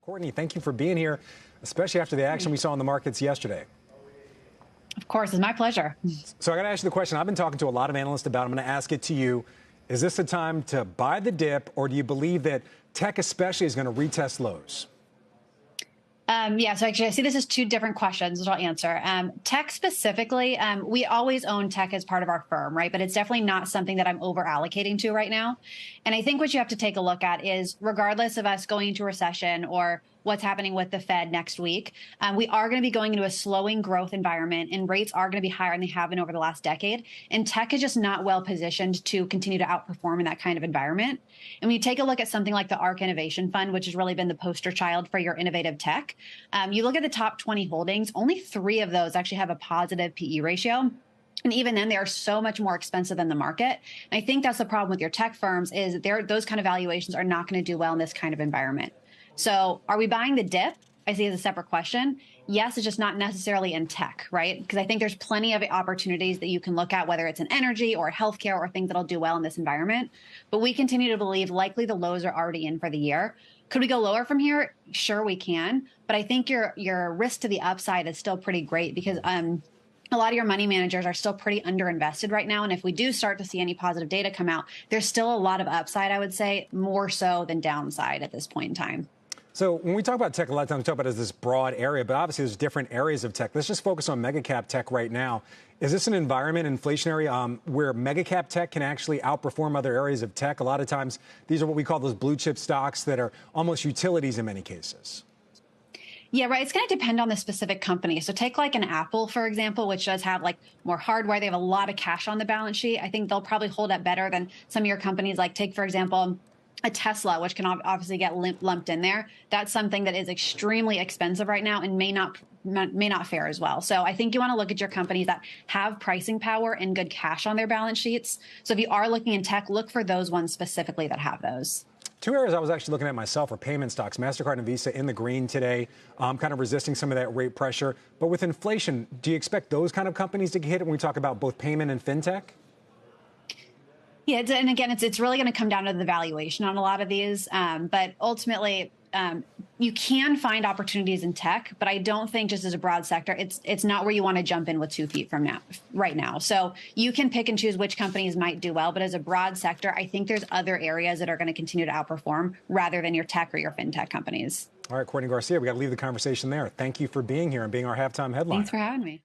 Courtney, thank you for being here, especially after the action we saw in the markets yesterday. Of course, it's my pleasure. So I got to ask you the question I've been talking to a lot of analysts about. I'm going to ask it to you. Is this the time to buy the dip, or do you believe that tech especially is going to retest lows? So actually, I see this as two different questions, which I'll answer. Tech specifically, we always own tech as part of our firm, right? But it's definitely not something that I'm over allocating to right now. And I think what you have to take a look at is, regardless of us going into a recession or what's happening with the Fed next week, we are going to be going into a slowing growth environment, and rates are going to be higher than they have been over the last decade. And tech is just not well positioned to continue to outperform in that kind of environment. And when you take a look at something like the ARK Innovation Fund, which has really been the poster child for your innovative tech, you look at the top 20 holdings, only 3 of those actually have a positive PE ratio. And even then, they are so much more expensive than the market. And I think that's the problem with your tech firms, is those kind of valuations are not going to do well in this kind of environment. So are we buying the dip? I see it as a separate question. Yes, it's just not necessarily in tech, right? Because I think there's plenty of opportunities that you can look at, whether it's in energy or healthcare or things that'll do well in this environment. But we continue to believe likely the lows are already in for the year. Could we go lower from here? Sure, we can. But I think your risk to the upside is still pretty great, because a lot of your money managers are still pretty underinvested right now. And if we do start to see any positive data come out, there's still a lot of upside, I would say, more so than downside at this point in time. So when we talk about tech, a lot of times we talk about it as this broad area, but obviously there's different areas of tech. Let's just focus on mega cap tech right now. Is this an environment, inflationary, where mega cap tech can actually outperform other areas of tech? A lot of times these are what we call those blue chip stocks that are almost utilities in many cases. Yeah, right. It's going to depend on the specific company. So take like an Apple, for example, which does have like more hardware. They have a lot of cash on the balance sheet. I think they'll probably hold up better than some of your companies. Like take, for example, a Tesla, which can obviously get lumped in there. That's something that is extremely expensive right now and may not fare as well. So I think you want to look at your companies that have pricing power and good cash on their balance sheets. So if you are looking in tech, look for those ones specifically that have those. 2 areas I was actually looking at myself are payment stocks. MasterCard and Visa in the green today, kind of resisting some of that rate pressure. But with inflation, do you expect those kind of companies to get hit when we talk about both payment and fintech? Yeah, and again, it's really going to come down to the valuation on a lot of these. But ultimately, you can find opportunities in tech, but I don't think just as a broad sector, it's not where you want to jump in with 2 feet from right now. So you can pick and choose which companies might do well, but as a broad sector, I think there's other areas that are going to continue to outperform rather than your tech or your fintech companies. All right, Courtney Garcia, we got to leave the conversation there. Thank you for being here and being our halftime headliner. Thanks for having me.